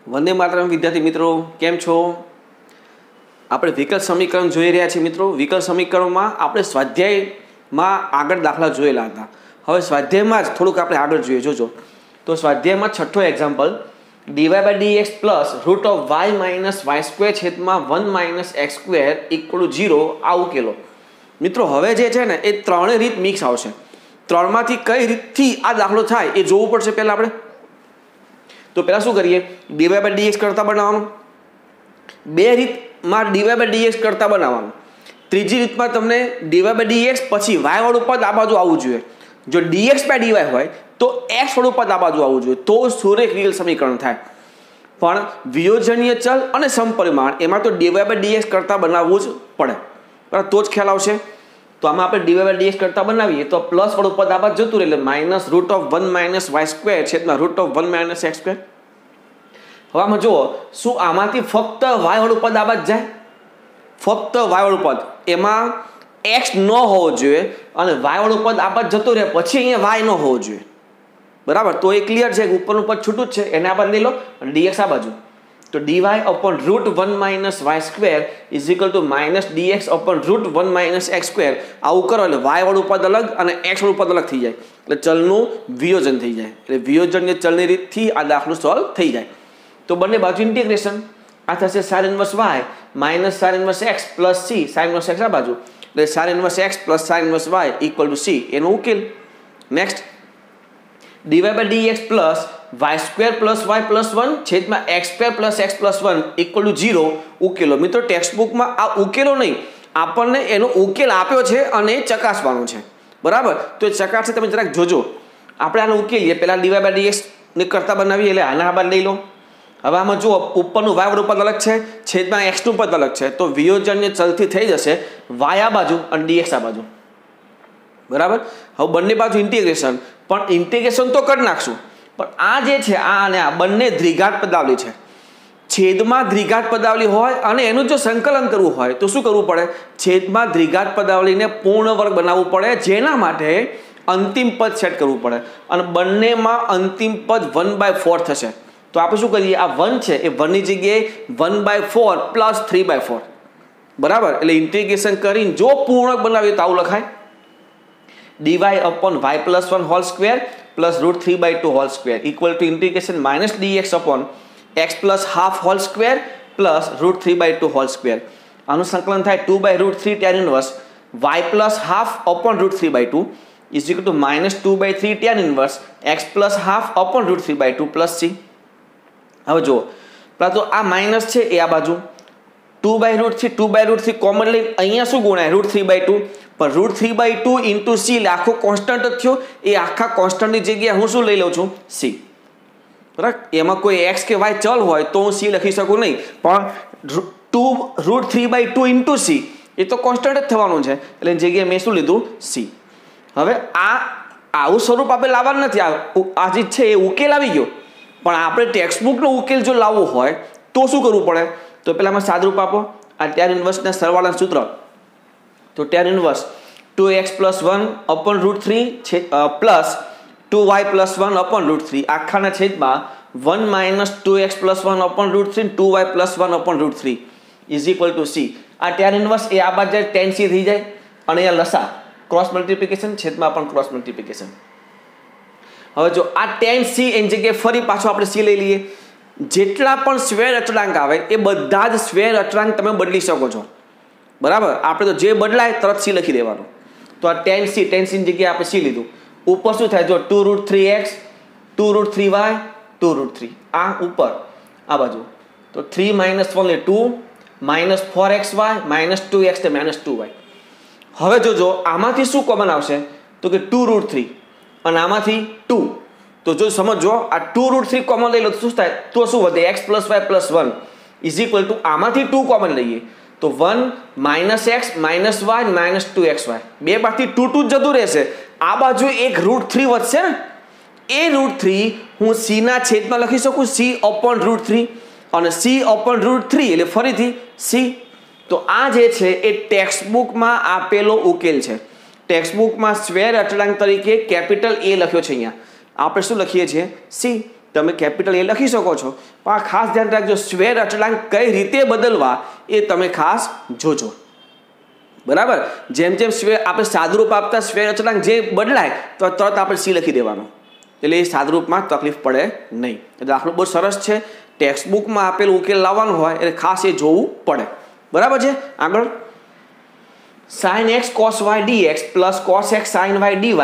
वंदे मातरम विद्यार्थी मित्रों, केम छो? આપણે વિકલ સમીકરણ જોઈ રહ્યા છીએ મિત્રો। વિકલ સમીકરણમાં આપણે સ્વાધ્યાયમાં આગળ દાખલા જોયેલા હતા। હવે સ્વાધ્યાયમાં જ થોડુંક આપણે આગળ જોઈએ। જોજો તો સ્વાધ્યાયમાં છઠ્ઠો example dy by dx plus root of y minus y square છેદમાં 1 માઇનસ એક્સ સ્ક્વેર ઇક્વલ 0 આ ઉકેલો। મિત્રો હવે જે છે ને એ ત્રણેય રીત મિક્સ આવશે। ત્રણમાંથી કઈ રીતથી આ દાખલો થાય એ જોવું પડશે પહેલાં આપણે। તો પહેલાં શું કરીએ, dy by dx કરતાં બનાવવાનું। બે રીતમાં dy by dx કરતાં બનાવવાનું। ત્રીજી રીતમાં તમને dy by dx પછી y વાળું પદ આ બાજુ આવવું જોઈએ। જો dx by dy હોય તો x વાળું પદ આ બાજુ આવવું જોઈએ, તો સુરેખ વિકલ સમીકરણ થાય। પણ વિયોજનીય ચલ અને સમપરિમાણ એમાં તો dy by dx કરતાં બનાવવું જ પડે, બરાબર? તો જ ખ્યાલ આવશે। તો આમાં આપણે dy by dx કરતાં બનાવીએ તો પ્લસ વાળું પદ આ બાજુ જતું રહે, એટલે minus root of 1 minus y square છેદમાં root of 1 minus x square. હવે આમાં જુઓ, શું આમાંથી ફક્ત વાય વાળું પદ આ બાજુ જાય? ફક્ત વાય વાળું પદ, એમાં એક્સ ન હોવો જોઈએ અને વાય વાળું પદ આ બાજુ જતું રહે, પછી અહીંયા વાય ન હોવો જોઈએ, બરાબર? તો એ ક્લિયર છે, ઉપરનું પદ છૂટું જ છે, એને આ બાજુ લઈ લો અને dx આ બાજુ। તો dy upon root 1 minus y square is equal to minus dx upon root 1 minus x square। આવું કરો એટલે y વાળું પદ અલગ અને x વાળું પદ અલગ થઈ જાય, એટલે ચલનું વિયોજન થઈ જાય। એટલે વિયોજનની ચલની રીતથી આ દાખલો સોલ્વ થઈ જાય। તો બંને બાજુ ઇન્ટિગ્રેશન, આ થશે sin inverse y minus sin inverse x plus c sin inverse x આ બાજુ, એટલે sin inverse x plus sin inverse y equal two c, એનો ઉકેલ। Next dy by dx plus y square plus y plus 1 છેદમાં x square plus x plus 1 equal two 0 ઉકેલો। મિત્રો ટેક્સ્ટબુકમાં આ ઉકેલો નહીં, આપણને એનો ઉકેલ આપ્યો છે અને ચકાસવાનો છે, બરાબર? તો એ ચકાસે તમે જરાક જોજો। આપણે આનો ઉકેલીએ, પહેલાં dy by dx ને કરતાં બનાવીએ, એટલે આના આ બાદ લઈ લો। હવે આમાં જુઓ, ઉપરનું y વાળું પદ અલગ છે, છેદમાં x નું પદ અલગ છે, તો વિયોજનની ચલથી થઈ જશે y આ બાજુ અને dx આ બાજુ, બરાબર? હવે બંને બાજુ ઇન્ટિગ્રેશન, પણ ઇન્ટિગ્રેશન તો કરી નાખશું, પણ આ જે છે આ અને આ બંને દ્વિઘાત પદાવલી છે। છેદમાં દ્વિઘાત પદાવલી હોય અને એનું જો સંકલન કરવું હોય તો શું કરવું પડે? છેદમાં દ્વિઘાત પદાવલીને પૂર્ણ વર્ગ બનાવવું પડે, જેના માટે અંતિમ પદ સેટ કરવું પડે, અને બંનેમાં અંતિમ પદ 1/4 થશે। તો આપણે શું કરીએ, આ 1 છે એ 1 ની જગ્યાએ 1/4 પ્લસ 3/4, બરાબર? એટલે ઇન્ટિગ્રેશન કરીને જો પૂર્ણક બનાવીએ તો આવું લખાય, dy upon y plus 1 whole square plus root 3/2 whole square equal to integration minus dx upon x plus half whole square plus root 3/2 whole square। આનું સંકલન થાય 2/√3 tan inverse y plus half upon root 3/2 is equal to minus 2/3 tan inverse x plus half upon root 3/2 plus c। હવે જુઓ, પહેલાં તો આ minus છે એ આ બાજુ 2/√3 કોમન લઈને અહીંયા શું ગુણાય? √3/2, પણ √3/2 ઇન્ટુ સી, એટલે આખો કોન્સ્ટન્ટ જ થયો। એ આખા કોન્સ્ટન્ટની જગ્યાએ હું શું લઈ લઉં છું? સી, બરાબર? એમાં કોઈ એક્સ કે વાય ચલ હોય તો હું સી લખી શકું નહીં, પણ √3/2 ઇન્ટુ સી એ તો કોન્સ્ટન્ટ જ થવાનું છે, એટલે એની જગ્યાએ મેં શું લીધું? સી। હવે આવું સ્વરૂપ આપણે લાવવાનું નથી, આ જે છે એ ઉકેલ આવી ગયો, પણ આપણે ટેક્સ્ટબુકનો ઉકેલ જો લાવવો હોય તો શું કરવું પડે? તો પહેલાં આમાં સાદરૂપ આપો, આ tan ઇન્વર્સના સરવાળાનું સૂત્ર, તો tan inverse 2x plus 1 upon √3 plus 2y plus 1 upon √3 આખાના છેદમાં 1 minus 2x plus 1 upon √3 2y plus 1 upon √3 is equal two c। આ tan ઇન્વર્સ એ આ બાજુ જાય tan c થઈ જાય, અને અહીંયા લસા ક્રોસ મલ્ટિપ્લિકેશન, છેદમાં પણ ક્રોસ મલ્ટિપ્લિકેશન। હવે જો આ tan c એની જગ્યાએ ફરી પાછો આપણે c લઈ લઈએ। જેટલા પણ સ્વેર અચળાંક આવે એ બધા જ સ્વેર અચળાંક તમે બદલી શકો છો, બરાબર? આપણે તો જે બદલાય તરત c લખી દેવાનું। તો આ tan c ની જગ્યાએ આપણે c લીધું। ઉપર શું થાય? જો 2√3x 2√3y 2√3 આ ઉપર આ બાજુ, તો 3 - 1 એટલે 2 માઇનસ 4xy માઇનસ 2x એટલે માઇનસ 2y। હવે જોજો આમાંથી શું કોમન આવશે? તો કે 2√3 અને આમાંથી 2, તો જો સમજો આ 2√3 કોમન લઈ લો તો શું થાય? તો શું વધે? x plus y plus 1 is equal two આમાંથી 2 કોમન લઈએ તો 1 minus x minus y minus 2xy, બે બાજુથી 2 જતું રહેશે, આ બાજુ એક √3 વધશે ને, એ √3 હું c ના છેદમાં લખી શકું, c upon √3, અને c upon √3 એટલે ફરીથી c। તો આ જે છે એ ટેક્સ્ટબુકમાં આપેલો ઉકેલ છે। ટેક્સ્ટબુકમાં સ્વેર અચળાંક તરીકે કેપિટલ A લખ્યો છે, અહીંયા આપણે શું લખીએ છીએ? c। તમે કેપિટલ એ લખી શકો છો, પણ આ ખાસ ધ્યાન રાખજો, સ્ક્વેર અચળાંક કઈ રીતે બદલવા એ તમે ખાસ જોજો, બરાબર. જેમ જેમ આપણે સાદુરૂપ આપતા સ્ક્વેર અચળાંક જે બદલાય તો તરત આપણે સી લખી દેવાનો, એટલે એ સાદુરૂપમાં તકલીફ પડે નહીં. દાખલો બહુ સરસ છે, ટેક્સ્ટ બુકમાં આપેલું ઉકેલ લાવવાનું હોય એટલે ખાસ એ જોવું પડે, બરાબર છે. આગળ sin x cos y dx plus cos x sin y dy =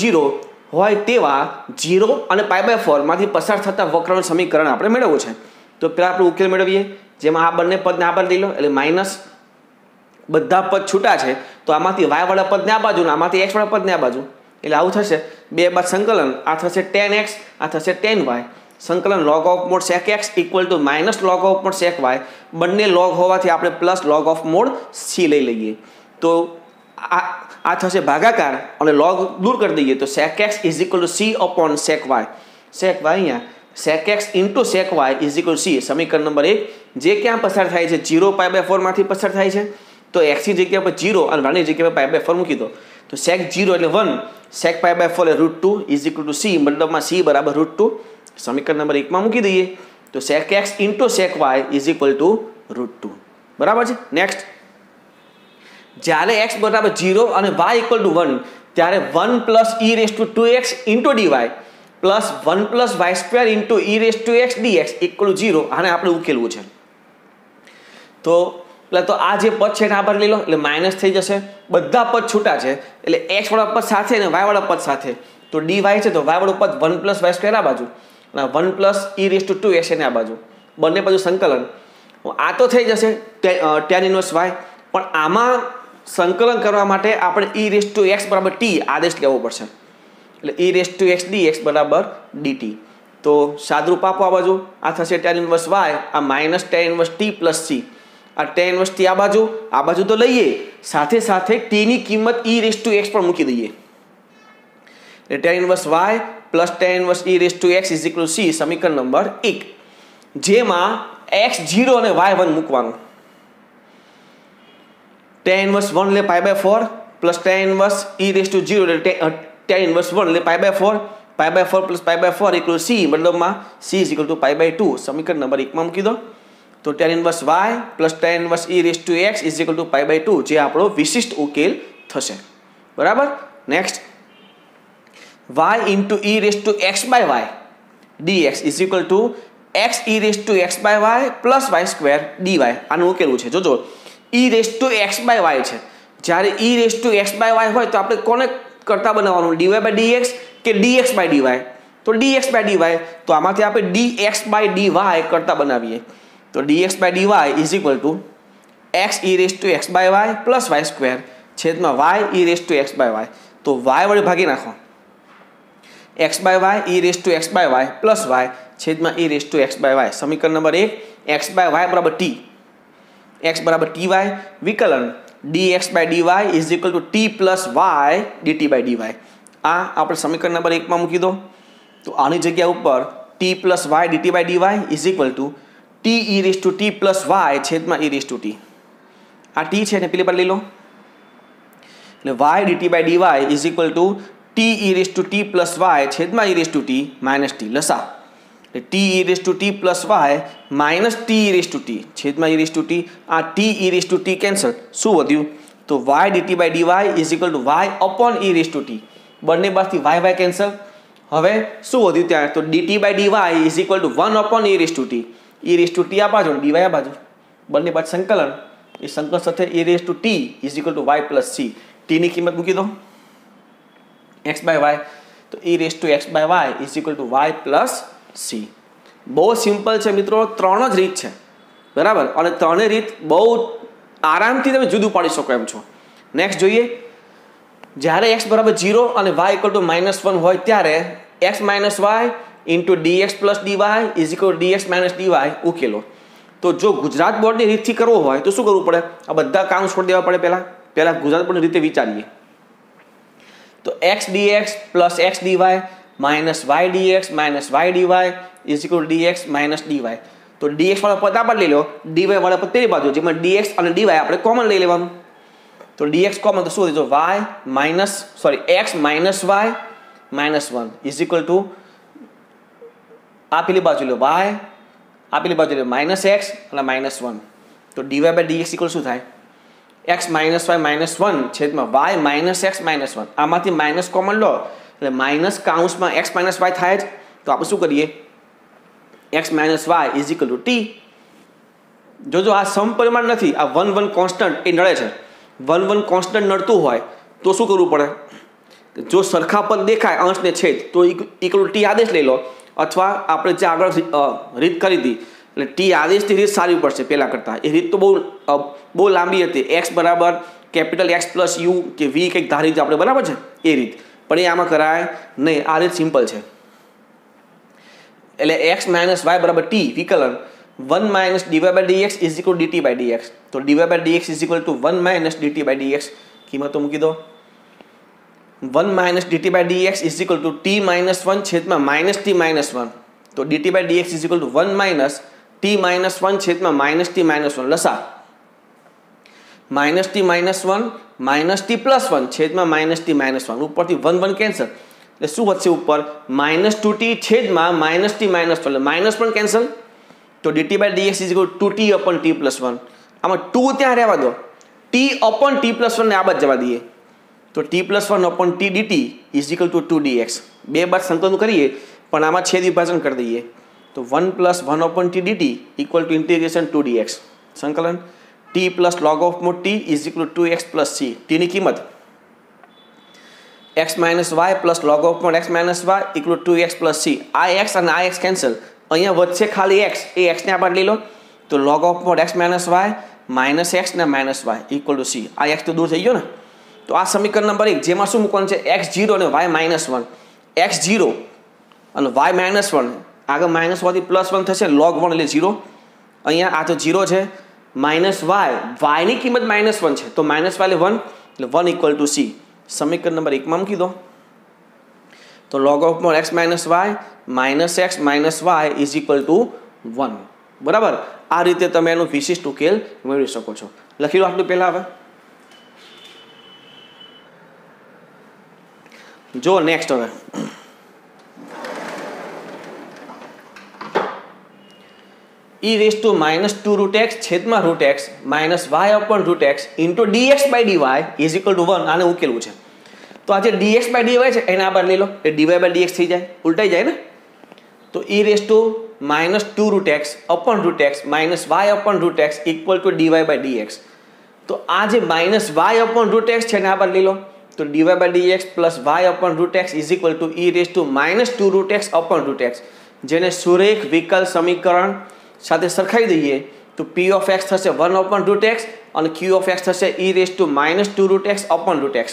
0 હોય તેવા 0 અને π/4 માંથી પસાર થતા વક્રનું સમીકરણ આપણે મેળવવું છે. તો પહેલાં આપણે ઉકેલ મેળવીએ, જેમાં આ બંને પદને આ બાજુ લઈ લો એટલે માઇનસ, બધા પદ છૂટા છે તો આમાંથી y વાળા પદને આ બાજુ, આમાંથી x વાળા પદને આ બાજુ, એટલે આવું થશે. બે બાદ સંકલન, આ થશે tan x, આ થશે tan y, સંકલન log of mod sec x = minus log of mod sec y, બંને log હોવાથી આપણે plus log of mod c લઈ લઈએ. તો આ થશે ભાગાકાર અને log દૂર કરી દઈએ તો sec x = c upon sec y, sec y અહીંયા sec x * sec y = c. સમીકરણ નંબર 1 જે ક્યાં પસાર થાય છે 0 π/4 માંથી પસાર થાય છે, તો x ની જગ્યા પર 0 અને y ની જગ્યા પર π/4 મૂકી દો તો sec 0 એટલે 1, sec π/4 એટલે √2 = c, મતલબમાં c = √2. સમીકરણ નંબર 1 માં મૂકી દઈએ તો sec x * sec y = √2, બરાબર છે. નેક્સ્ટ, જ્યારે x = 0 અને y = 1 ત્યારે 1 + e⁻²x * dy plus 1 + y² * e⁻x dx = 0. આને આપણે ઉકેલવું છે. તો આ જે પદ છે એને આ બાજુ લઈ લો એટલે માઇનસ થઈ જશે, બધા પદ છૂટા છે એટલે x વાળા પદ સાથે અને y વાળા પદ સાથે, તો dy છે તો y વાળું પદ 1 + y² આ બાજુ અને 1 + e⁻²x એને આ બાજુ, બંને બાજુ સંકલન. આ તો થઈ જશે tan ઇન્વર્સ y, પણ આમાં સંકલન કરવા માટે આપણે e⁻x = t આદેશ લેવો પડશે, એટલે e⁻x dx = dt. તો સાદરૂપ આપો આ બાજુ, આ થશે tan ઇન્વર્સ y, આ minus tan inverse t + c, આ tan ઇન્વર્સ t આ બાજુ તો લઈએ, સાથે સાથે t ની કિંમત e⁻x પર મૂકી દઈએ એટલે tan inverse y plus tan inverse e⁻x = c. સમીકરણ નંબર 1 જેમાં x0 અને y1 મૂકવાનું, tan ઇન્વર્સ 1 એટલે π/4 પ્લસ tan ઇન્વર્સ e⁻0 એટલે tan ઇન્વર્સ 1 એટલે π/4, π/4 + π/4 = c, મતલબમાં c = π/2. સમીકરણ નંબર 1 માં મૂકી દો તો tan inverse y plus tan inverse e⁻x = π/2 જે આપણો વિશિષ્ટ ઉકેલ થશે, બરાબર. Next, y * e⁻x/y dx = x e⁻x/y plus y² dy. આનું ઉકેલવું છે. જોજો e⁻x/y છે, જ્યારે e⁻x/y હોય તો આપણે કોને કરતા બનાવવાનું, dy/dx કે dx/dy? તો dx/dy, તો આમાંથી આપણે dx/dy કરતા બનાવીએ તો dx/dy = x e⁻x/y plus y² છેદમાં y e⁻x/y. તો y વડે ભાગી નાખો, x/y e⁻x/y પ્લસ y છેદમાં e⁻x/y. સમીકરણ number 1 x/y = t, x = ty, વિકલન dx/dy = t + y dt/dy. આ આપણે સમીકરણ નંબર 1 માં મૂકી દો તો આની જગ્યા ઉપર t + y dt/dy = t e⁻t + y છેદમાં e⁻t. આ t છે ને પેલી પર લઈ લો એટલે y dt/dy = t e⁻t + y છેદમાં e⁻t - t લસા, એટલે t e⁻t + y minus t e⁻t છેદમાં e⁻t. આ t e⁻t કેન્સલ, શું વધ્યું તો y dt/dy = y upon e⁻t, બંને બાજુથી y કેન્સલ. હવે શું વધ્યું ત્યાં તો dt/dy = 1 upon e⁻t, e⁻t આ બાજુ dy આ બાજુ, બંને બાજુ સંકલન, એ સંકલન સાથે e⁻t = y + c. t ની કિંમત મૂકી દો x/y, તો e⁻x/y = y + c. બહુ સિમ્પલ છે મિત્રો, 3 જ રીત છે, બરાબર, અને 3 રીત બહુ આરામથી તમે જુદું પાડી શકો એમ છો. નેક્સ્ટ જોઈએ, જ્યારે x = 0 અને y = -1 હોય ત્યારે x - y * dx + dy = dx - dy ઉકેલો. તો જો ગુજરાત બોર્ડની રીતથી કરવો હોય તો શું કરવું પડે, આ બધા કામ છોડી દેવા પડે. પહેલાં ગુજરાત બોર્ડની રીતે વિચારીએ તો x dx + x dy -y dx - y dy = dx - dy. તો dx વાળા પદ આ બાજુ લઈ લો, dy વાળા પદ પેલી બાજુ, જેમાં dx અને dy આપણે કોમન લઈ લેવાનું. તો dx કોમન તો શું થશે, x - y - 1 = આ પેલી બાજુ લો વાય, આ પેલી બાજુ લો -x અને -1, તો dy/dx ઇક્વલ શું થાય? x - y -1 છેદમાં y -x -1, આમાંથી માઇનસ કોમન લો એટલે માઇનસ કાઉન્સમાં x - y થાય જ. તો આપણે શું કરીએ? x - y is equal two t. જોજો આ સમપરિમાણ નથી, આ 1 1 કોન્સ્ટન્ટ એ નડે છે. 1 1 કોન્સ્ટન્ટ નડતું હોય તો શું કરવું પડે? જો સરખા પદ દેખાય અંશ ને છેદ તો ઇક્વલ ટી આદેશ લઈ લો, અથવા આપણે જે આગળ રીત કરી હતી એટલે ટી આદેશથી રીત સારી પડશે પહેલાં કરતાં. એ રીત તો બહુ લાંબી હતી. x બરાબર કેપિટલ X પ્લસ યુ કે વી કંઈક ધારી હતી આપણે, બરાબર છે એ રીત, પણ એ આમાં કરાય નહીં. આ રીત સિમ્પલ છે. એટલે x - y બરાબર t વિકલન 1 - dy/dx ઇઝ ઇક્વલ dt/dx. તો dy/dx is equal two 1 - dt/dx. કિંમતો મૂકી દો. 1 - dt/dx is equal two t - 1 છેદમાં -t - 1. તો dt/dx is equal two 1 - t - 1 છેદમાં -t - 1 લસા. -t - 1 -t + 1 છેદમાં -t - 1 ઉપરથી 1 1 કેન્સલ એટલે શું વધશે ઉપર? -2t છેદમાં -t - 1 એટલે માઇનસ પણ કેન્સલ. તો dt/dx is equal two 2t/t + 1. આમાં 2 ત્યાં રહેવા દો, t/t + 1 ને આ બાદ જવા દઈએ. તો t + 1/t dt is equal two 2dx. બે બાદ સંકલન કરીએ પણ આમાં છેદ વિભાજન કરી દઈએ. તો 1 + 1/t dt equal to integration 2dx. સંકલન t + log t is equal two 2x + c. t ની કિંમત x - y + log x - y equal two 2x + c. આ x અને આ x કેન્સલ, અહીંયા વધશે ખાલી x, એ x ને આ બાદ લઈ લો. તો log x - y -x ને -y ઇક્વલ ટુ c. આ x તો દૂર થઈ ગયો ને. તો આ સમીકરણ નંબર 1 જેમાં શું મૂકવાનું છે? x0 અને y -1. x0 અને y -1 આગળ માઇનસ હોવાથી +1 થશે, log 1 એટલે 0. અહીંયા આ તો 0 છે, -y ની કિંમત -1 છે તો -y એટલે 1 એટલે 1 ઇક્વલ ટુ c. સમીકરણ નંબર 1 માં મૂકી દો. તો log x - y -x -y is equal two 1. બરાબર. આ રીતે તમે એનો વિશિષ્ટ ઉકેલ મેળવી શકો છો. લખી લો આટલું પહેલાં. હવે જો નેક્સ્ટ, હવે e⁻² છેદમાં √x -y/√x into dx/dy is equal two 1. આને ઉકેલવું છે. તો આ જે dx/dy છે એને આ બાર લઈ લો એટલે dy/dx થઈ જાય, ઉલટાઈ જાય ને. તો e⁻²√x -y/√x equal to dy/dx. તો આ જે -y/√x છે એને આ બાર લઈ લો તો dy/dx + y/√x is equal two e⁻²√x/√x. જેને સુરેખ વિકલ સમીકરણ સાથે સરખાવી દઈએ તો p ઓફ x થશે 1/√x અને q ઓફ x થશે e⁻²√x/√x.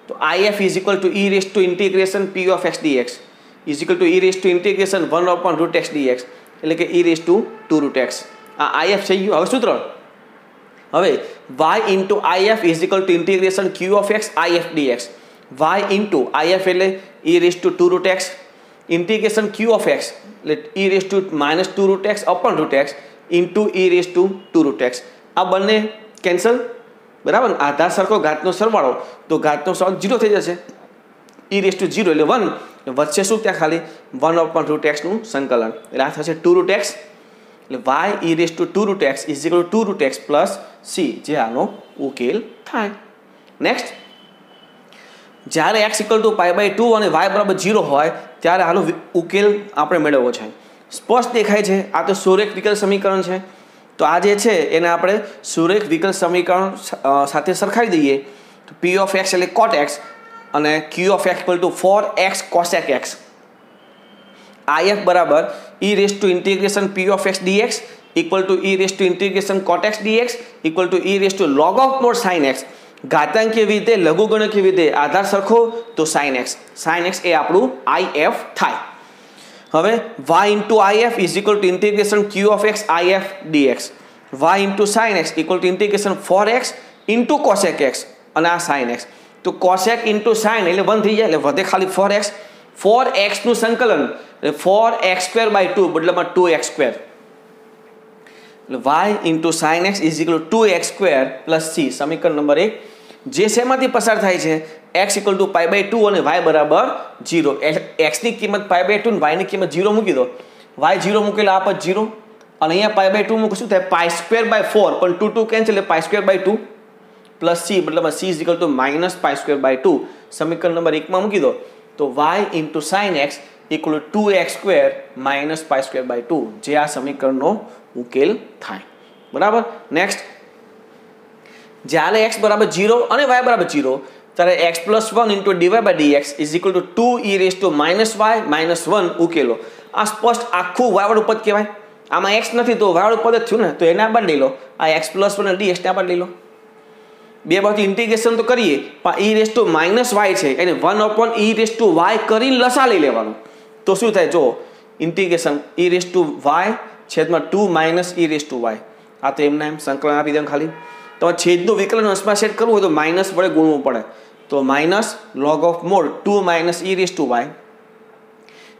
તો if is equal two e⁻p of x dx is equal two e⁻1/√x dx એટલે કે e⁻²√x. આ if થઈ ગયું. હવે સૂત્ર, હવે y into if is equal to integration q of x if dx. y into if એટલે e⁻²√x integration q of x એટલે e⁻²√x/√x ઇન્ટુ e⁻²√x. આ બંને કેન્સલ, બરાબર. આધાર સરખો ઘાતનો સરવાળો તો ઘાતનો સરવાળો 0 થઈ જશે. e⁻0 એટલે 1 વચ્ચે શું ત્યાં ખાલી 1/√x નું સંકલન એટલે આ થશે 2√x એટલે y e⁻² is equal two 2√x plus c જે આનો ઉકેલ થાય. નેક્સ્ટ, જ્યારે x ઇક્વલ ટુ π/2 અને y બરાબર 0 હોય ત્યારે આનો ઉકેલ આપણે મેળવવો છે. સ્પષ્ટ દેખાય છે આ તો સુરેખ વિકલ સમીકરણ છે. તો આ જે છે એને આપણે સુરેખ વિકલ સમીકરણ સાથે સરખાવી દઈએ તો p ઓફ x એટલે cot x અને q of x equal two 4x cosec x. if બરાબર e⁻p of x dx equal two e⁻ cot x dx equal two e⁻log sin x. ઘાતાંકીય વિધેય લઘુગણકીય વિધેય આધાર સરખો તો sin x એ આપણું if થાય. હવે y into if is equal to integration q of x if dx. y into sin x equal to integration 4x into cosec x અને આ sin x. તો cosec ઇન્ટુ sin એટલે 1 થઈ જાય એટલે વધે ખાલી 4x. 4x નું સંકલન એટલે 4x²/2 બદલામાં 2x². એટલે y into sin x is equal two 2x² plus c. સમીકરણ નંબર 1 જે શેમાંથી પસાર થાય છે? x ઇક્વલ ટુ π/2 અને y બરાબર 0. x ની કિંમત π/2 અને y ની કિંમત 0 મૂકી દો. y 0 મૂકેલા આ પદ 0 અને અહીંયા π/2 મૂકો શું થાય π²/4 પણ 2 2 કેન્સલ એટલે π²/2 પ્લસ c મતલબ c ઇઝ ઇક્વલ ટુ -π²/2. સમીકરણ નંબર 1 માં મૂકી દો તો y into sin x equal two 2x² -π²/2 જે આ સમીકરણનો ઉકેલ થાય. બરાબર. નેક્સ્ટ, જ્યારે x બરાબર 0 અને y બરાબર 0 ત્યારે x + 1 into dy/dx is equal two 2e - y - 1 ઉકેલો. આ સ્પષ્ટ આખું y વાળું પદ કહેવાય. આમાં x નથી તો y વાળું પદ જ થયું ને, તો એને આબાદ લઈ લો. આ x + 1 અને dx ને આબાદ લઈ લો. બે બાજુ ઇન્ટિગ્રેશન તો કરીએ પણ e - y છે એને 1/e y કરીને લસા લઈ લેવાનો. તો શું થાય જો ઇન્ટિગ્રેશન e - y છેદમાં 2 - e - y. આ તો એમના એમ સંકલન આપી દઉં ખાલી. તો છેદનું વિકલન અંશમાં સેટ કરવું હોય તો માઇનસ વડે ગુણવું પડે. તો -log of mod 2 - e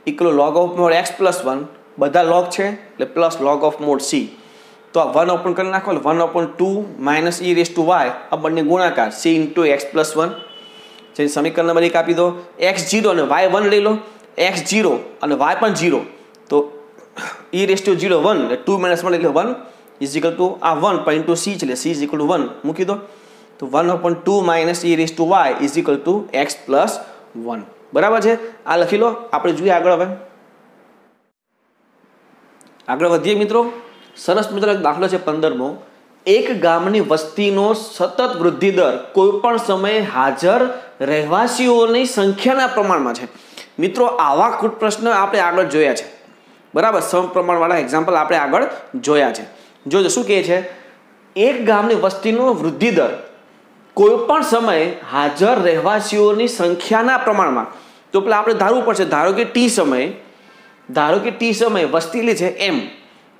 equal log of mod x + 1 બધા log છે એટલે plus log of mod c. તો આ 1 ઓપન કરી નાખો એટલે 1/2 - e આ બંને ગુણાકાર c × x + 1. જે સમીકરણ નંબર 1 આપી દો. x0 અને y1 લઈ લો. x0 અને y પણ 0 તો e 1 એટલે 2 - 1 એટલે 1 ઇઝ ઇક્વલ ટુ આ 1 પણ ઇન્ટુ c છે એટલે c ઇઝ ઇક્વલ ટુ 1 મૂકી દો. તો 1/2 - e is equal two x + 1. બરાબર છે. આ લખી લો. આપણે જોઈએ આગળ. હવે આગળ વધીએ મિત્રો. સરસ મિત્રો એક દાખલો છે 15મો. એક ગામની વસ્તીનો સતત વૃદ્ધિ દર કોઈ પણ સમયે હાજર રહેવાસીઓની સંખ્યાના પ્રમાણમાં છે. મિત્રો આવા કુટ પ્રશ્ન આપણે આગળ જોયા છે. બરાબર. સમપ્રમાણવાળા એક્ઝામ્પલ આપણે આગળ જોયા છે. જોજો શું કહે છે, એક ગામની વસ્તીનો વૃદ્ધિ દર કોઈ પણ સમયે હાજર રહેવાસીઓની સંખ્યાના પ્રમાણમાં. તો પેલા આપણે ધારવું પડશે. ધારો કે t સમયે વસ્તી લે છે m.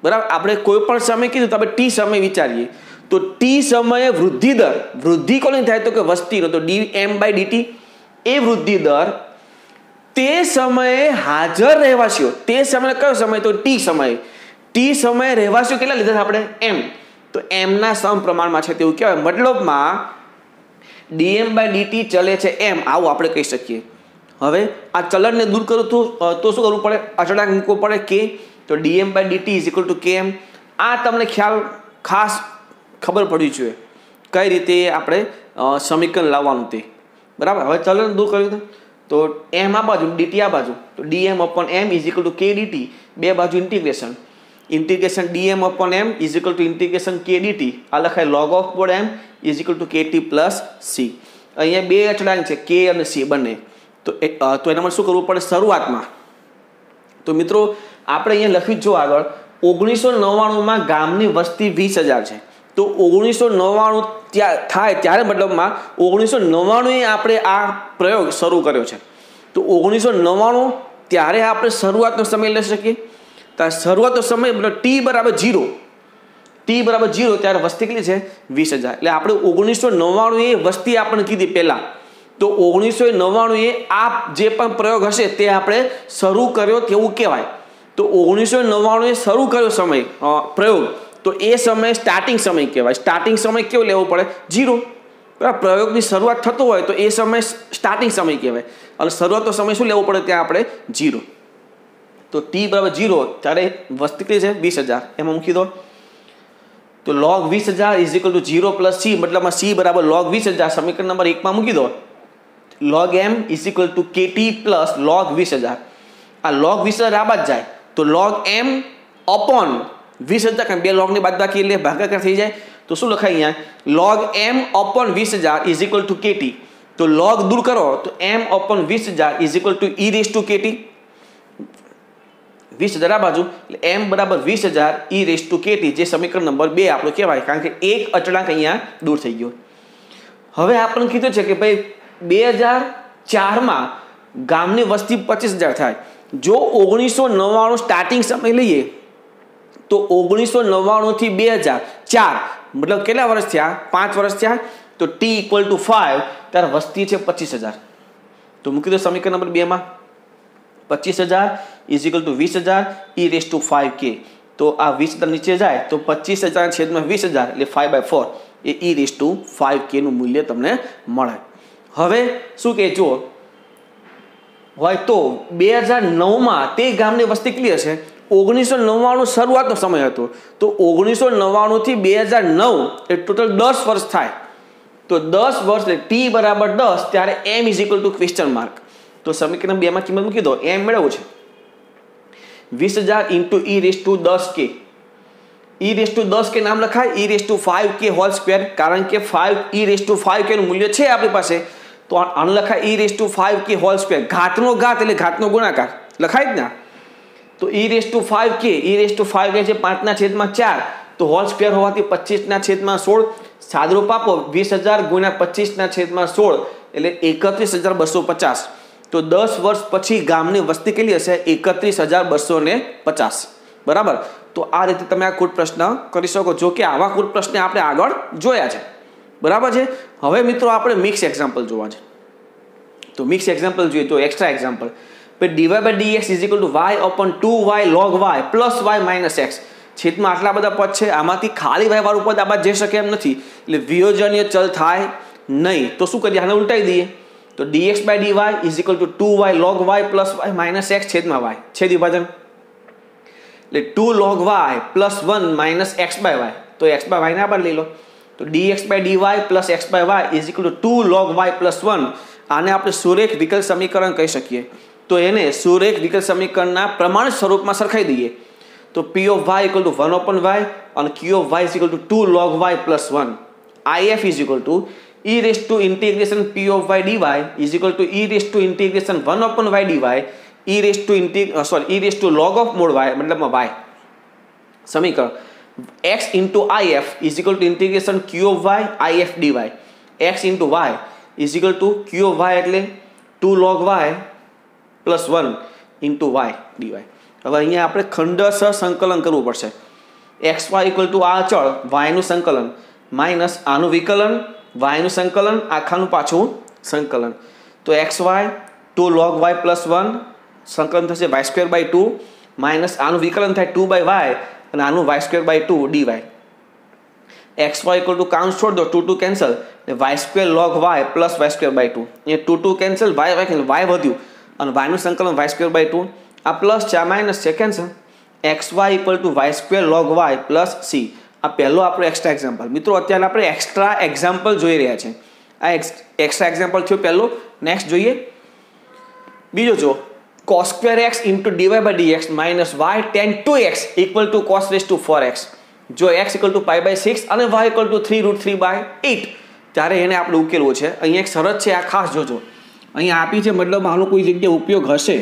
બરાબર. આપણે કોઈ પણ સમય કીધું તો આપણે t સમય વિચારીએ તો t સમયે વૃદ્ધિ દર, વૃદ્ધિ કોની થાય તો કે વસ્તીનો, તો dm/dt એ વૃદ્ધિ દર તે સમયે હાજર રહેવાસીઓ, તે સમયે કયો સમય તો t સમયે રહેવાસીઓ કેટલા લીધા આપણે m. તો m ના સમપ્રમાણમાં છે તેવું કહેવાય. મતલબમાં dm/dt ચલે છે m, આવું આપણે કહી શકીએ. હવે આ ચલણને દૂર કરું તો શું કરવું પડે, અચળાંક મૂકવો પડે k. તો dm/dt = km. આ તમને ખ્યાલ ખાસ ખબર પડવી જોઈએ કઈ રીતે આપણે સમીકરણ લાવવાનું તે. બરાબર. હવે ચલણ દૂર કર્યું તો m આ બાજુ dt આ બાજુ તો dm/m = k dt. બે બાજુ ઇન્ટિગ્રેશન dm/m = k dt. આ લખાય log of mod m = kt + c. અહીંયા બે અચળાંક છે k અને c બંને. તો એના માટે શું કરવું પડે શરૂઆતમાં. તો મિત્રો આપણે અહીંયા લખ્યું જો આગળ 1999માં ગામની વસ્તી 20,000 છે. તો 1999 થાય ત્યારે મતલબમાં 1999 આપણે આ પ્રયોગ શરૂ કર્યો છે. તો 1999 ત્યારે આપણે શરૂઆતનો સમય લઈ શકીએ. તો શરૂઆતનો સમય મતલબ t = 0 ત્યારે વસ્તી કેટલી છે 20,000. એટલે આપણે 1999 એ વસ્તી આપણને કીધી પહેલાં. તો 1999 આ જે પણ પ્રયોગ હશે તે આપણે શરૂ કર્યો તેવું કહેવાય. તો 1999 શરૂ કર્યો સમય પ્રયોગ તો એ સમય સ્ટાર્ટિંગ સમય કહેવાય. સ્ટાર્ટિંગ સમય કેવો લેવો પડે 0. બરાબર. પ્રયોગની શરૂઆત થતો હોય તો એ સમય સ્ટાર્ટિંગ સમય કહેવાય અને શરૂઆતનો સમય શું લેવો પડે ત્યાં આપણે 0. તો t = 0 ત્યારે વસ્તી કેટલી છે 20,000 એમાં મૂકી દો. તો log 20,000 = 0 + c મતલબમાં c = log 20,000 સમીકરણ નંબર 1 માં મૂકી દો. log m = kt + log 20,000. આ log 20,000 આ બાદ જાય તો log m upon 20,000 કારણ બે log ની બાદબાકી એટલે ભાગાકાર થઈ જાય. તો શું લખાય અહીંયા log m upon 20,000 = kt. તો log દૂર કરો તો m upon 20,000 = e kt. 20,000 આ બાજુ એટલે m = 20,000 e kt જે સમીકરણ નંબર 2 આપણો કહેવાય કારણ કે એક અચળાંક અહીંયા દૂર થઈ ગયો. હવે આપણને કીધું છે કે ભાઈ 2004માં ગામની વસ્તી 25,000 થાય. જો 1999 સ્ટાર્ટિંગ સમય લઈએ તો 1999 થી 2004 મતલબ કેટલા વર્ષ થયા 5 વર્ષ થયા. તો t = 5 ત્યારે વસ્તી છે 25,000. તો મૂકી દો સમીકરણ નંબર 2 માં 25,000 = 20,000 e 5k. તો આ 20,000 નીચે જાય તો 25,000 / 20,000 એટલે 5/4 એ e 5k નું મૂલ્ય તમને મળે. હવે શું કહે જુઓ, હોય તો 2009માં તે ગામની વસ્તી કેટલી હશે? 1999 શરૂઆતનો સમય હતો, તો 1999 થી 2009 એ ટોટલ 10 વર્ષ થાય. તો 10 વર્ષ એટલે t બરાબર 10, ત્યારે m is equal two question mark. તો સમીકરણ 2 માં કિંમત મૂકી દો. m મેળવવું છે 20,000 ઇન્ટુ e⁻10k. e⁻10k નામ લખાય e⁵5k હોલ સ્ક્વેર, કારણ કે 5e⁵5k નું મૂલ્ય છે આપણી પાસે, તો આને લખાય e⁵5k હોલ સ્ક્વેર. ઘાતનો ઘાત એટલે ઘાતનો ગુણાકાર લખાય જ ને. તો e⁵5k છે 5/4, તો હોલ સ્ક્વેર હોવાથી 25/16. સાદરૂપ આપો 20,000 ગુણ્યા 25/16 એટલે 31,250. તો 10 વર્ષ પછી ગામની વસ્તી કેટલી હશે? 31,250. બરાબર. તો આ રીતે તમે આ કુલ પ્રશ્ન કરી શકો. જો કે આવા કુલ પ્રશ્ન આપણે આગળ જોયા છે. બરાબર છે. હવે મિત્રો આપણે મિક્સ એક્ઝામ્પલ જોવા છે. તો મિક્સ એક્ઝામ્પલ જોઈએ તો extra example, dy/dx is equal two y/2y log y plus y minus x. છેદમાં આટલા બધા પદ છે, આમાંથી ખાલી y વાળું પદ આમાં જઈ શકે એમ નથી, એટલે વિયોજનીય ચલ થાય નહીં. તો શું કરીએ? આને ઉલટાવી દઈએ. તો dx/dy is equal two 2y log y plus y minus x છેદમાં y. છેદ વિભાજન એટલે 2 log y plus 1 minus x/y. તો x/y ને આપણે લઈ લો. તો dx/dy plus x/y is equal to 2 log y plus 1. આને આપણે સુરેખ વિકલ સમીકરણ કહી શકીએ. તો એને સુરેખ વિકલ સમીકરણના પ્રમાણિત સ્વરૂપમાં સરખાઈ દઈએ. તો p of y equal to 1/y અને q of y equal to 2 log y plus 1. if is equal to e⁻ઇન્ટિગ્રેશન p of y dy is equal to e⁻ઇન્ટિગ્રેશન 1/y dy e⁻log of mod y મતલબમાં y. સમીકરણ x into if is equal to integration q of y if dy. x into y is equal two q of y એટલે 2 log y plus 1 into y dy. હવે અહીંયા આપણે ખંડશ સંકલન કરવું પડશે. xy equal to આ અચળ y નું સંકલન માઇનસ આનું વિકલન y નું સંકલન આખાનું પાછું સંકલન. તો xy 2 log y પ્લસ 1 સંકલન થશે y²/2 માઇનસ આનું વિકલન થાય 2/y અને આનું y²/2 dy. xy equal to count છોડ દો, 2 cancel, y² log y plus y²/2. અહીંયા 2 કેન્સલ, y વધ્યું અને y નું સંકલન y²/2. આ પ્લસ છે, આ માઇનસ છે, cancel. xy equal to y² log y plus c. આ પહેલો આપણો એક્સ્ટ્રા એક્ઝામ્પલ. મિત્રો અત્યારે આપણે એક્સ્ટ્રા એક્ઝામ્પલ જોઈ રહ્યા છે. આ એક્સ્ટ્રા એક્ઝામ્પલ થયો પહેલો. નેક્સ્ટ જોઈએ બીજો. જો cos²x into dy/dx minus y tan 2x equal to cos⁴x. જો x ઇક્વલ ટુ π/6 અને y ઇક્વલ ટુ 3√3/8, ત્યારે એને આપણે ઉકેલવું છે. અહીંયા એક શરત છે, આ ખાસ જોજો. અહીંયા આપી છે, મતલબ આનો કોઈ જગ્યાએ ઉપયોગ હશે.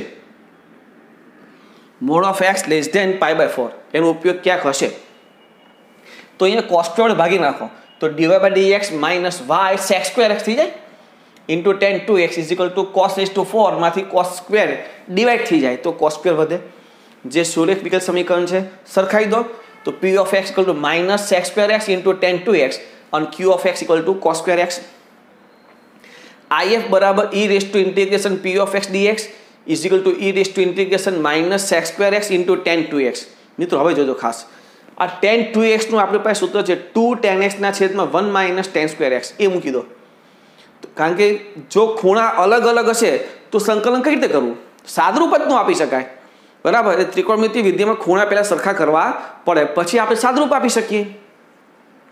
mod of x less than π/4 એનો ઉપયોગ ક્યાંક હશે. તો અહીંયા cos² ભાગી નાખો, તો dy/dx માઇનસ y sec²x થઈ જાય into tan 2x is equal two cos⁴ માંથી cos² ડિવાઈડ થઈ જાય, તો cos² વધે. જે સુરેખ વિકલ સમીકરણ છે સરખાઈ દો. તો p of x equal to minus sec²x into tan 2x અને q of x equal to cos²x. if બરાબર e⁻ઇન્ટિગ્રેશન p of x dx is equal to e⁻ઇન્ટિગ્રેશન minus sec²x into tan 2x. મિત્રો હવે જોજો ખાસ, આ tan 2x નું આપણી પાસે સૂત્ર છે 2 tan x ના છેદમાં 1 માઇનસ tan²x. એ મૂકી દો, કારણ કે જો ખૂણા અલગ અલગ હશે તો સંકલન કઈ રીતે કરવું? સાદરૂપ જ ન આપી શકાય. બરાબર. એટલે ત્રિકોણમિતિ વિદ્યામાં ખૂણા પહેલા સરખા કરવા પડે, પછી આપણે સાદરૂપ આપી શકીએ.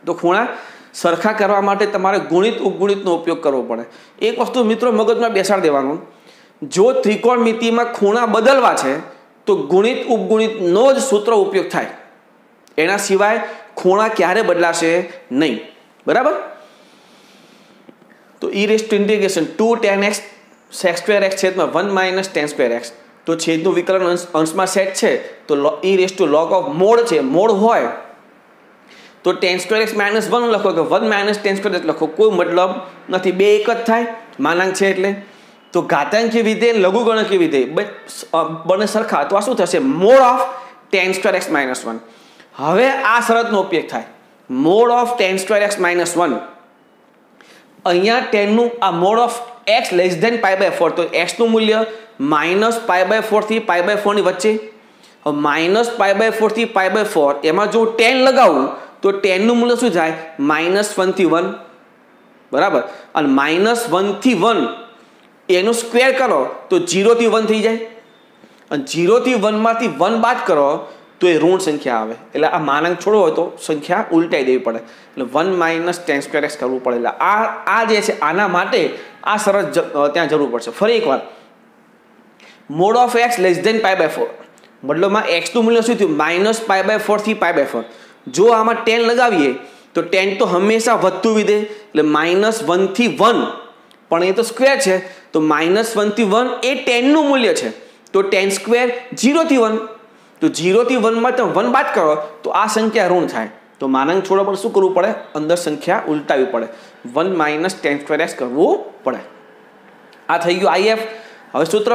તો ખૂણા સરખા કરવા માટે તમારે ગુણિત ઉપગુણિતનો ઉપયોગ કરવો પડે. એક વસ્તુ મિત્રો મગજમાં બેસાડી દેવાનું, જો ત્રિકોણમિતિમાં ખૂણા બદલવા છે તો ગુણિત ઉપગુણિતનો જ સૂત્ર ઉપયોગ થાય, એના સિવાય ખૂણા ક્યારે બદલાશે નહીં. બરાબર. તો e⁻ઇન્ટિગ્રેશન 2 tan x sec²x છેદમાં 1 માઇનસ tan²x. તો છેદનું વિકલન અંશમાં સેટ છે, તો e⁻log of mod છે. મોડ હોય તો tan²x માઇનસ 1 લખો કે 1 માઇનસ tan²x લખો, કોઈ મતલબ નથી. બે એક જ થાય, માનાંક છે એટલે. તો ઘાતાંકીય વિધેય લઘુગણકીય વિધેય બંને સરખા, તો આ શું થશે? Mode of tan²x minus 1. હવે આ શરતનો ઉપયોગ થાય, મોડ ઓફ tan²x માઇનસ 1. અહીંયા ટેનનું આ mod of x less than π/4, તો x નું મૂલ્ય માઇનસ π/4 થી π/4 ની વચ્ચે. હવે માઇનસ π/4 થી π/4 એમાં જો tan લગાવું તો tan નું મૂલ્ય શું થાય? -1 થી 1. બરાબર. અને -1 થી 1 એનો સ્ક્વેર કરો તો 0 થી 1 થઈ જાય, અને 0 થી 1 માંથી 1 બાદ કરો તો એ ઋણ સંખ્યા આવે. એટલે આ માનાંક છોડવો હોય તો સંખ્યા ઉલટાઈ દેવી પડે, એટલે 1 - tan² x કરવું પડે. એટલે આ જે છે આના માટે આ શરત ત્યાં જરૂર પડશે. ફરી એકવાર, mod of x less than π/4, મતલબમાં x નું મૂલ્ય શું થયું? -π/4 થી π/4. જો આમાં tan લગાવીએ તો tan તો હંમેશા વધતું વિધેય, એટલે -1 થી 1, પણ એ તો સ્ક્વેર છે, તો -1 થી 1 એ tan નું મૂલ્ય છે, તો tan² 0 થી 1, તો 0 થી 1 માં તમે 1 બાદ કરો તો આ સંખ્યા ઋણ થાય. તો માનાંક છોડવા પર શું કરવું પડે? અંદર સંખ્યા ઉલટાવી પડે, 1 - tan² x કરવું પડે. આ થઈ ગયું IF. હવે સૂત્ર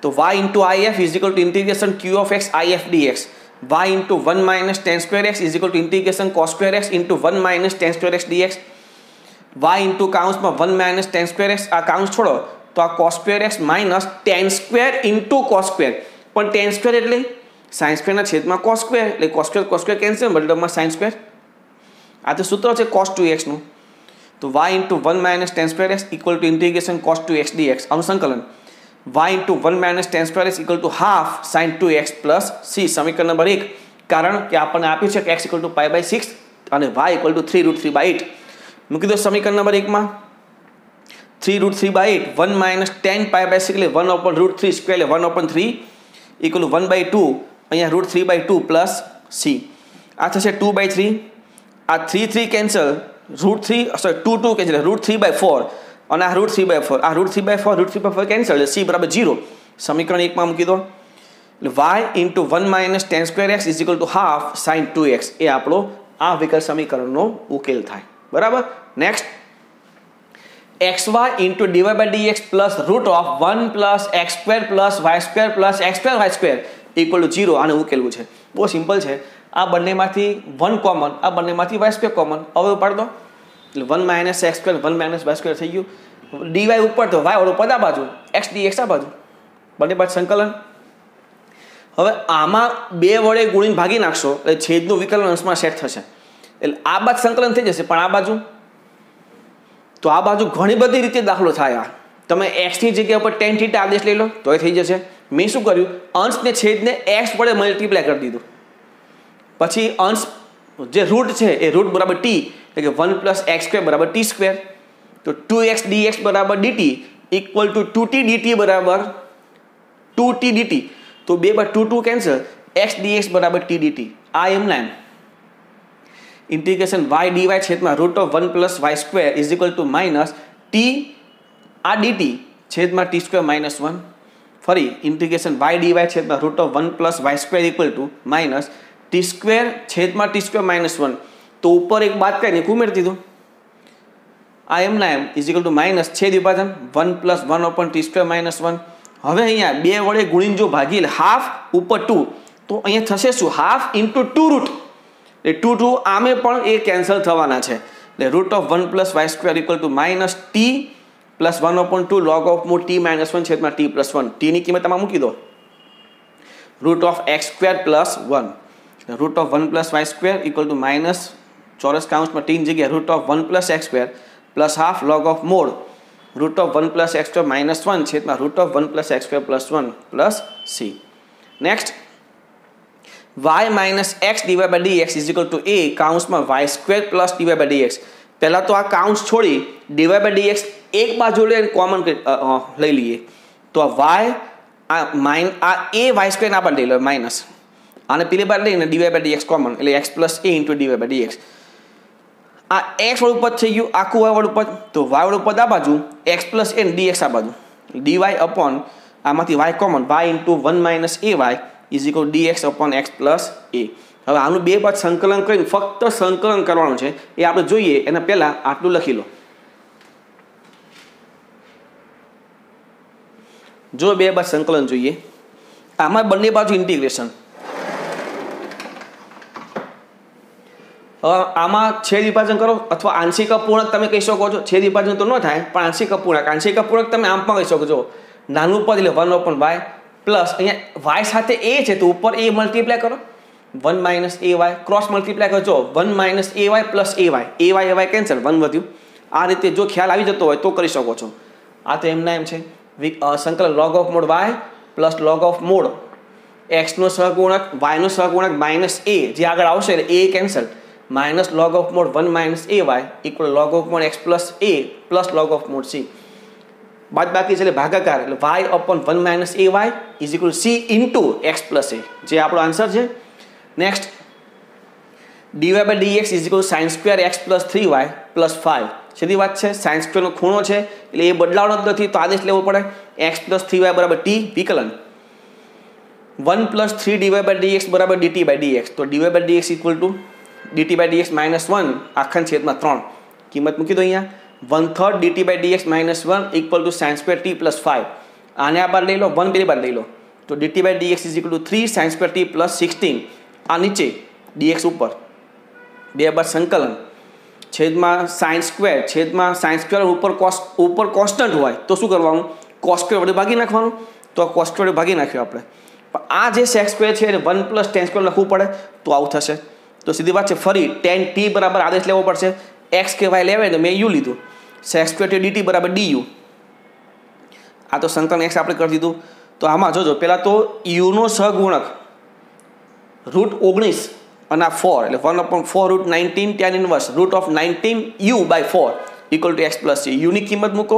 તો y * IF = integration q of x IF dx, y * 1 - tan² x = integration cos² x * 1 - tan² x dx, y * કાઉન્સમાં 1 - tan² x, આ કાઉન્સ છોડો તો આ cos² x minus tan² * cos², પણ tan² એટલે sin² ના છેદમાં cos², એટલે cos² કેન્સલ, મતલબમાં sin². આ તો સૂત્ર છે cos 2x નું. તો y * 1 - tan² x = integration cos 2x dx, આનું સંકલન y * 1 - tan² x = half sin 2x plus c, સમીકરણ નંબર 1. કારણ કે આપણને આપ્યું છે કે x = π/6 અને y = 3√3/8. મૂકી દો સમીકરણ નંબર 1 માં. 3√3/8 1 - tan π/6 એટલે 1/√3 સ્ક્વેર, એટલે 1/3 = 1/2, અહીંયા √3/2 પ્લસ c. આ થશે 2/3, આ 3 કેન્સલ, √3 કેન્સલ, √3/4, અને આ √3/4, આ √3/4 કેન્સલ, એટલે c = 0. સમીકરણ 1 માં મૂકી દો. એટલે y * 1 - tan² x = half sin 2x, એ આપણો આ વિકલ સમીકરણનો ઉકેલ થાય. બરાબર. Next, xy * dydx plus √1 + x² + y² + x²y² = 0. આને ઉકેલવું છે. બહુ સિમ્પલ છે. આ બંનેમાંથી 1 કોમન, આ બંનેમાંથી y² કોમન, હવે ઉપાડ દો, એટલે 1 - x², 1 - y² થઈ ગયું. dy ઉપર તો y વાળું પદ આ બાજુ, x dx આ બાજુ, બંને બાજુ સંકલન. હવે આમાં 2 વડે ગુણીને ભાગી નાખશો એટલે છેદનું વિકલન અંશમાં સેટ થશે, એટલે આ બાજુ સંકલન થઈ જશે. પણ આ બાજુ તો આ બાજુ ઘણી બધી રીતે દાખલો થાય. તમે x ની જગ્યા પર tan θ આદેશ લઈ લો તોય થઈ જશે. મેં શું કર્યું? અંશને છેદને x વડે મલ્ટીપ્લાય કરી દીધું. પછી અંશ જે રૂટ છે એ રૂટ બરાબર t, એટલે કે 1 + x² = t². તો 2x dx = dt = 2t dt = 2t dt. તો 2 by 2 cancel, x dx = t dt. આ એમના એમ ઇન્ટિગ્રેશન y dy છેદમાં √1 + y² = માઇનસ t, આ dt છેદમાં t² - 1. ફરી ઇન્ટિગ્રેશન y dy છેદમાં √1 + y² = માઇનસ t² છેદમાં t² - 1. તો ઉપર એક બાદ કરીને ઉમેરી દીધું. આ એમના એમ = માઇનસ છેદ વિભાજન 1 + 1/t² - 1. હવે અહીંયા 2 વડે ગુણીને જો ભાગીએ એટલે હાફ ઉપર 2, તો અહીંયા થશે શું? હાફ * 2√, એટલે 2 આમે પણ એ કેન્સલ થવાના છે, એટલે √1 + y² = minus t + 1/2 log of mod t - 1 છેદમાં t + 1. t ની કિંમત આમાં મૂકી દો, √x² + 1, √1 + y² = માઇનસ ચોરસ કાઉન્સમાં t ની જગ્યાએ √1 + x² plus half log of mod √1 + x² - 1 છેદમાં √1 + x² + 1 plus c. Next, y - x / dx = a કાઉન્સમાં y² + dydx. પહેલાં તો આ કાઉન્સ છોડી dy/dx એક બાજુ લઈને કોમન લઈ લઈએ, તો આ y આ a y² ના પણ લઈ લો માઇનસ, આને પેલી બાર લઈને dy/dx કોમન, એટલે x + a × dy/dx. આ x વાળું પદ થઈ ગયું, આખું y વાળું પદ, તો y વાળું પદ આ બાજુ, x + a dx આ બાજુ, dy upon આમાંથી y common, y × 1 - ay dx upon x + a. હવે આનું 2 બાદ સંકલન કરીને ફક્ત સંકલન કરવાનું છે, એ આપણે જોઈએ એના પહેલાં આટલું લખી લો. જો 2 બાદ સંકલન જોઈએ, આમાં બંને બાજુ ઇન્ટિગ્રેશન. આમાં છેદ વિભાજન કરો અથવા આંશિક અપૂર્ણાંક તમે કહી શકો છો. છેદ વિભાજન તો ન થાય, પણ આંશિક અપૂર્ણાંક તમે આમ પણ કહી શકો છો. નાનું પદ એટલે 1/y પ્લસ અહીંયા y સાથે a છે તો ઉપર a મલ્ટીપ્લાય કરો, 1 - ay ક્રોસ મલ્ટીપ્લાય કરજો, 1 - ay + ay, ay કેન્સલ, 1 વધ્યું, આ રીતે જો ખ્યાલ આવી જતો હોય તો કરી શકો છો. આ તો એમના એમ છે સંકલન log of mod y plus log of mod એક્સનો સહગુણક વાયનો સહગુણક માઇનસ એ જે આગળ આવશે એટલે એ cancel minus log of mod 1 minus a y equal log of mod x plus a plus log of mod c. બાદ બાકી છે એટલે ભાગાકાર એટલે y upon 1 minus a y is equal c into x plus a જે આપણો answer છે. Next dy by dx is equal sine square x plus 3y plus 5. સીધી વાત છે, સાઇન સ્ક્વેરનો ખૂણો છે એટલે એ બદલાવાનો જ નથી તો આદેશ લેવો પડે. એક્સ પ્લસ 3y બરાબર ટી વિકલન 1 પ્લસ 3 dy બાય dx બરાબર dt બાય dx. તો dy by dx equal to dt by dx minus 1 આખા છેદમાં 3 કિંમત મૂકી દો અહીંયા 1/3 dt by dx minus 1 equal to sine square t plus 5. આને આ બાર લઈ લો 1 બે બાર લઈ લો તો dt by dx is equal to 3 sine square t plus 16. આ નીચે dx ઉપર બે બાર સંકલન છેદમાં સાઇન સ્ક્વેર ઉપર કોન્સ્ટન્ટ હોય તો શું કરવાનું કોસ સ્ક્વેર વડે ભાગી નાખવાનું. તો કોસ સ્ક્વેર વડે ભાગી નાખ્યો આપણે. પણ આ જે સેક સ્ક્વેર છે એને 1 પ્લસ ટેન સ્ક્વેર લખવું પડે તો આવું થશે. તો સીધી વાત છે ફરી ટેન ટી બરાબર આદેશ લેવો પડશે. એક્સ કે વાય લેવાય તો મેં યુ લીધું સેક સ્ક્વેર ટી ડીટી બરાબર ડીયુ. આ તો સંકલન એક્સ આપણે કરી દીધું. તો આમાં જોજો પહેલાં તો યુનો સહગુણક √19 અને આ 4 એટલે 1/4 root 19 tan inverse root of 19 u by 4 equal to x plus c. યુની કિંમત મૂકો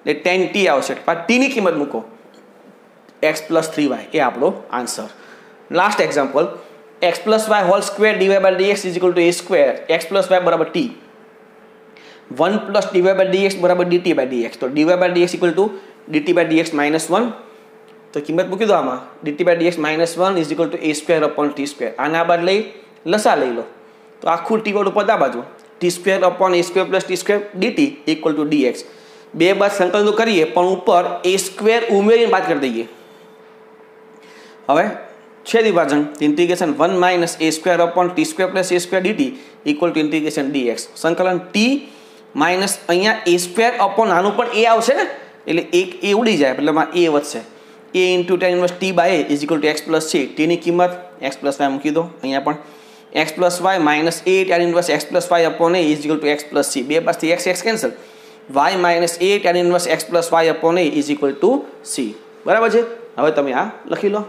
એટલે ટેન ટી આવશે પણ ટીની કિંમત મૂકો એક્સ પ્લસ 3y એ આપણો આન્સર. Last example x plus y whole square dy by dx is equal to a square x plus y બરાબર t 1 plus dy by dx બરાબર ડીટી બાય ડીએક્સ. તો dy by dx equal to dt by dx minus 1 તો કિંમત મૂકી દો આમાં dt by dx minus 1 is equal to a square upon t square. આને આ બાદ લઈ લસા લઈ લો તો આખું ટી વાળું પદ આ બાજુ t square upon a square plus t square dt equal to dx. બે બાદ સંકલન તો કરીએ પણ ઉપર એ સ્ક્વેર ઉમેરીને બાદ કરી દઈએ. હવે છેદ વિભાજન integration 1 minus a square upon t square plus a square dt equal to integration dx. સંકલન ટી માઇનસ અહીંયા એ સ્ક્વેર અપોન આનું પણ એ આવશે ને એટલે એક એ ઉડી જાય એટલે એમાં એ વધશે. A into tan inverse t by a is equal to x plus c. ટીની કિંમત એક્સ પ્લસ વાય મૂકી દો અહીંયા પણ x plus y minus a tan inverse x plus y upon a is equal to x plus c. બે પાસથી x cancel y minus a tan inverse x plus y upon a is equal to c. બરાબર છે. હવે તમે આ લખી લો.